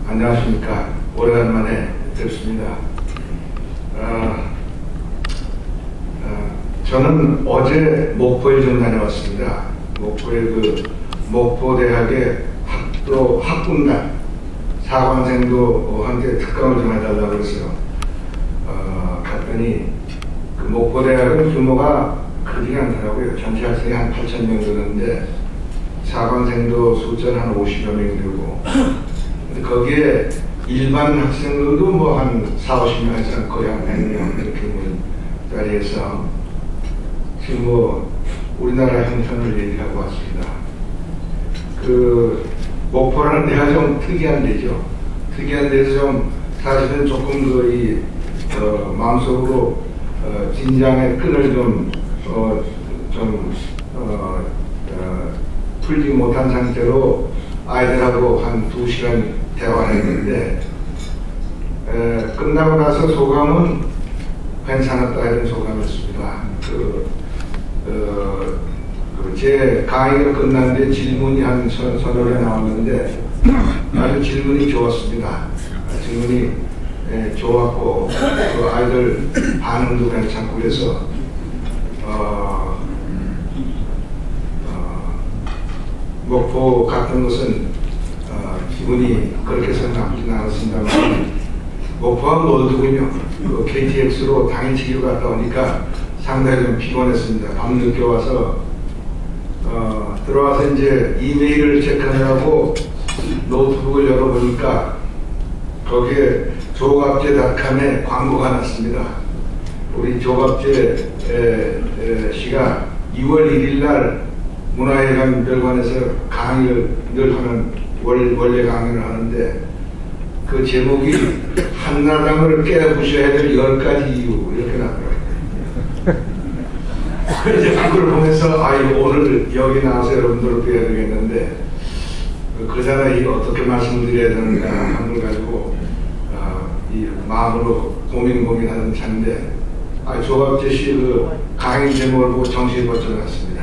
안녕하십니까. 오래간만에 뵙습니다. 저는 어제 목포에 좀 다녀왔습니다. 목포의 그 목포대학의 학군단 사관생도한테 특강을 좀 해달라고 했어요. 갔더니 그 목포대학은 규모가 크지가 않더라고요. 전체 학생이 한 8,000명 되는데 사관생도 숫자는 한 50여 명이 되고, 근데 거기에 일반 학생들도 뭐 한 40-50명 해서 거의 한 100명 이렇게 있는 자리에서 지금 뭐 우리나라 형편을 얘기하고 왔습니다. 그 목포라는 데가 좀 특이한 데죠. 특이한 데서 좀 사실은 조금 마음속으로 진장의 끈을 풀지 못한 상태로 아이들하고 한 2시간 대화를 했는데, 끝나고 나서 소감은 괜찮았다 이런 소감이었습니다. 제 강의가 끝났는데 질문이 한 서너 개 나왔는데 아주 질문이 좋았습니다. 질문이 좋았고 그 아이들 반응도 괜찮고 그래서 목포 같은 것은 기분이 그렇게 생각하지는 않았습니다만, 목포와 놀더군요. 그 KTX로 당일치기로 갔다 오니까 상당히 좀 피곤했습니다. 밤늦게 와서 들어와서 이제 이메일을 체크하느라고 노트북을 열어보니까 거기에 조갑제닷컴에 광고가 났습니다. 우리 조갑제 씨가 2월 1일 날 문화회관별관에서 강의를 늘 하는 원래 강의를 하는데, 그 제목이 한나라당을 깨부셔야 될 10가지 이유 이렇게 나더라고요. 이제 그걸 보면서 오늘 여기 나와서 여러분들을 뵈야 되겠는데 그 자리에 어떻게 말씀드려야 되는가 하는 걸 가지고 이 마음으로 고민하는 차인데, 조갑재 씨 그 강의 제목을 보고 정신이 번쩍 났습니다.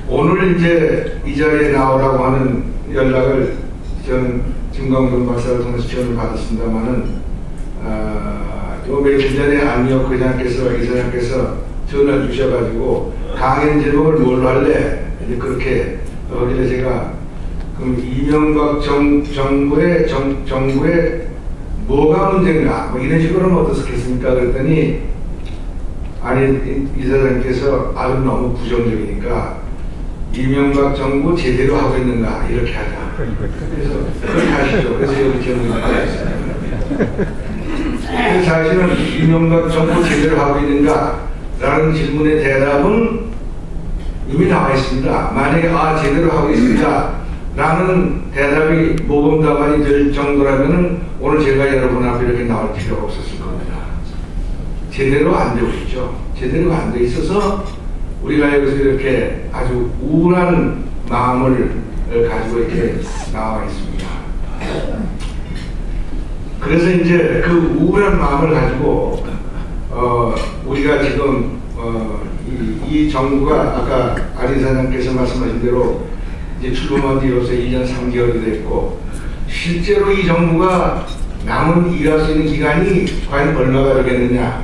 오늘 이제 이 자리에 나오라고 하는 연락을 저는 김광준 박사를 통해서 지원을 받았습니다만은, 요 며칠 전에 안미혁 이사장께서 전화를 주셔가지고 강연 제목을 뭘로 할래? 이제 그렇게 거기에 제가 그럼 이명박 정부의 뭐가 문제인가? 뭐 이런 식으로 하면 어떻겠습니까? 그랬더니 아니 이사장께서 너무 부정적이니까 이명박 정부 제대로 하고 있는가? 이렇게 하자. 그래서 그렇게 하시죠. 그래서 여기 제목을 받았습니다. 사실은 이명박 정부 제대로 하고 있는가? 라는 질문의 대답은 이미 나와 있습니다. 만약에 제대로 하고 있습니다 라는 대답이 모범답안이 될 정도라면 오늘 제가 여러분 앞에 이렇게 나올 필요가 없었을 겁니다. 제대로 안 되고 있죠. 제대로 안 돼 있어서 우리가 여기서 이렇게 아주 우울한 마음을 가지고 이렇게 나와 있습니다. 그래서 이제 그 우울한 마음을 가지고 우리가 지금 이 정부가 아까 안 이사장께서 말씀하신 대로 이제 출범한 뒤로서 2년 3개월이 됐고, 실제로 이 정부가 남은 일할 수 있는 기간이 과연 얼마가 되겠느냐,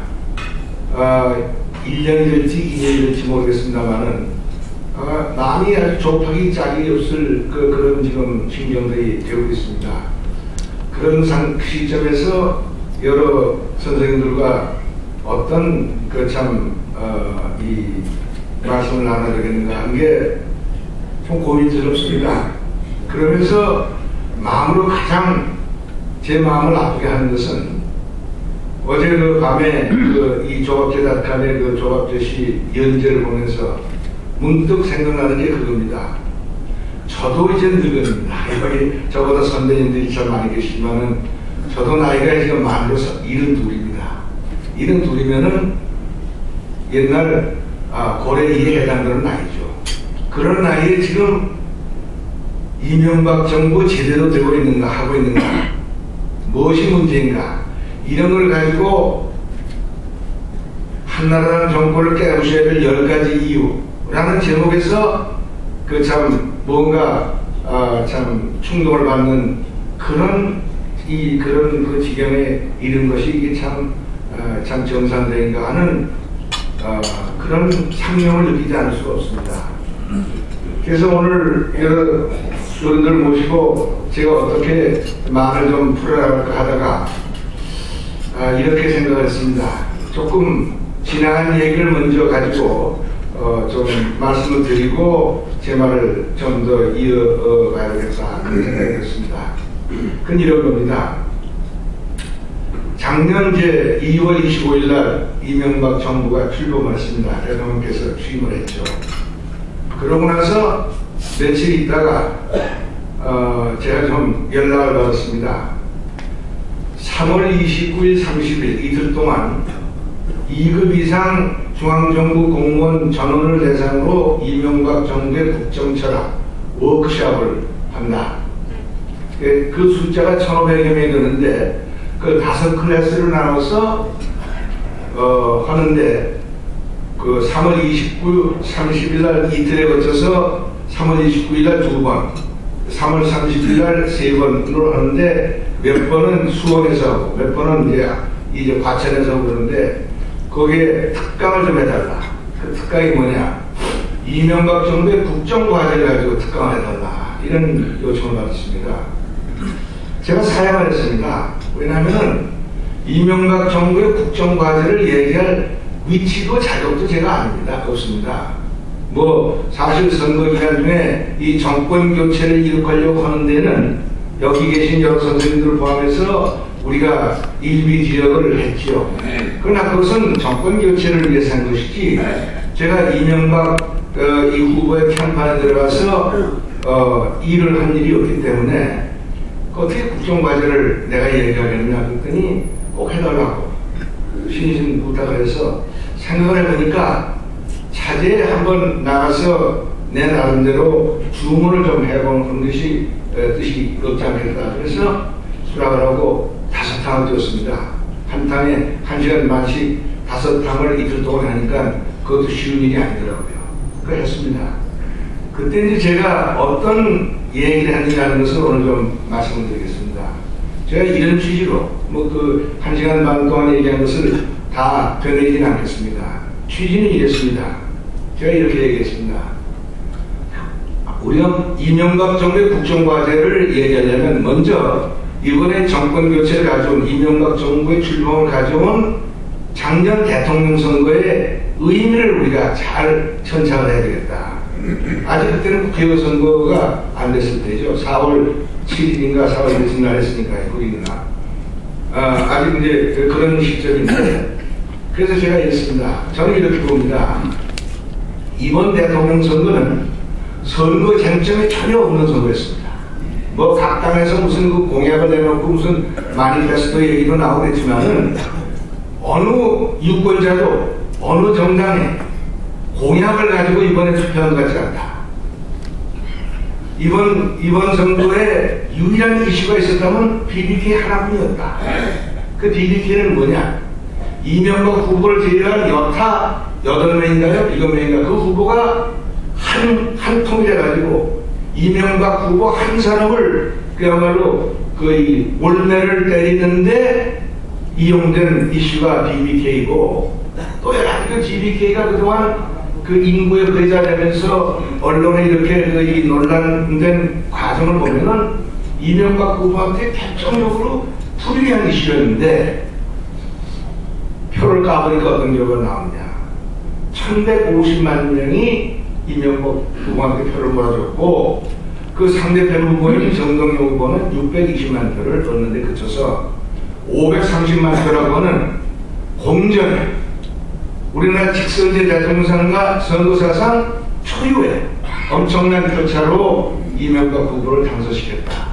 1년이 될지 2년이 될지 모르겠습니다만은 남이 아주 좁하기 짝이 없을 그런 지금 신경들이 되고 있습니다. 그런 시점에서 여러 선생님들과 어떤 이 말씀을 나눠야 되겠는가 하는 게 좀 고민스럽습니다. 그러면서 마음으로 가장 제 마음을 아프게 하는 것은 어제 그 밤에 이 조갑제닷컴의 그 조갑재 씨 연재를 보면서 문득 생각나는 게 그겁니다. 저도 이제 늙었습니다. 여기 저보다 선배님들이 참 많이 계시지만은 저도 나이가 지금 만으로 72입니다. 72면은 옛날 고래 2에 해당되는 나이죠. 그런 나이에 지금 이명박 정부 제대로 되고 있는가, 하고 있는가, 무엇이 문제인가, 이런 걸 가지고 한나라당 정권을 깨부셔야 될 10가지 이유라는 제목에서 그 참 뭔가 참 충동을 받는 그런 그 지경에 이른 것이 이게 참 정상적인가 하는 그런 상념을 느끼지 않을 수가 없습니다. 그래서 오늘 여러분들 모시고 제가 어떻게 말을 좀 풀어나갈까 하다가 이렇게 생각을 했습니다. 조금 지나간 얘기를 먼저 가지고 좀 말씀을 드리고 제 말을 좀 더 이어가야겠다 그런 생각이 들었습니다. 그건 이런 겁니다. 작년 이제 2월 25일 날 이명박 정부가 출범했습니다. 대통령께서 취임을 했죠. 그러고 나서 며칠 있다가 제가 좀 연락을 받았습니다. 3월 29일, 30일 이틀 동안 2급 이상 중앙정부 공무원 전원을 대상으로 이명박 정부의 국정철학 워크숍을 한다. 그 숫자가 1,500여 명이 되는데 그 5클래스로 나눠서 하는데 그 3월 29, 30일 날 이틀에 거쳐서 3월 29일 날 2번, 3월 30일 날 3번으로 하는데 몇 번은 수원에서 하고 몇 번은 이제 과천에서 하고 그러는데 거기에 특강을 좀 해달라. 그 특강이 뭐냐? 이명박 정부의 국정과제를 가지고 특강을 해달라. 이런 요청을 받았습니다. 제가 사양을 했습니다. 왜냐하면 이명박 정부의 국정과제를 얘기할 위치도 자격도 제가 아닙니다. 없습니다. 뭐 사실 선거 기간 중에 이 정권 교체를 이룩하려고 하는 데는 여기 계신 여러 선생님들을 포함해서 우리가 일비 지역을 했지요. 그러나 그것은 정권 교체를 위해서 한 것이지 제가 이명박 이 후보의 편판에 들어가서 일을 한 일이 없기 때문에 어떻게 국정과제를 내가 얘기하겠느냐 그랬더니 꼭 해달라고 신신 부탁을 해서 생각을 해보니까 차제에 한번 나가서 내 나름대로 주문을 좀 해보는 것이 뜻이 없지 않겠다. 그래서 수락을 하고 5탕을 줬습니다. 한 탕에 1시간 반씩 5탕을 이틀 동안 하니까 그것도 쉬운 일이 아니더라고요. 그걸 했습니다. 그때 이제 제가 어떤 얘기를 했느냐는 것을 오늘 좀 말씀을 드리겠습니다. 제가 이런 취지로 그 1시간 반 동안 얘기한 것을 다 변하지는 않겠습니다. 취지는 이랬습니다. 제가 이렇게 얘기했습니다. 우리가 이명박 정부의 국정과제를 얘기하려면 먼저 이번에 정권 교체를 가져온 이명박 정부의 출범을 가져온 작년 대통령 선거의 의미를 우리가 잘 천착을 해야 되겠다. 아직 그때는 국회의원 선거가 안 됐을 때죠. 4월 7일인가 4월 1일 날 했으니까요. 거기나 아직 이제 그런 시점인데 그래서 제가 이랬습니다. 저는 이렇게 봅니다. 이번 대통령 선거는 선거 쟁점이 전혀 없는 선거였습니다. 뭐 각 당에서 무슨 그 공약을 내놓고 무슨 마니페스토 얘기도 나오겠지만은 어느 유권자도 어느 정당에 공약을 가지고 이번에 투표한 것 같지 않다. 이번 선거에 유일한 이슈가 있었다면 BBK 하나뿐이었다. 그 BBK는 뭐냐? 이명박 후보를 제외한 여타 8명인가요? 7명인가? 그 후보가 한 통이라가지고 이명박 후보 한 사람을 그야말로 거의 몰매를 때리는데 이용된 이슈가 BBK이고 또 여러 가지 그 BBK가 그동안 그 인구에 배제되면서 언론에 이렇게 그 논란된 과정을 보면은 이명박 후보한테 결정적으로 불리한 이슈였는데 표를 까보니까 어떤 결과가 나오느냐. 1150만 명이 이명박 후보한테 표를 몰아줬고 그 상대편 후보인 정동영 후보는 620만 표를 얻는데 그쳐서 530만 표라고 하는 공정에 우리나라 직선제 대통령상과 선거사상 초유의 엄청난 표차로 이명박 후보를 당선시켰다.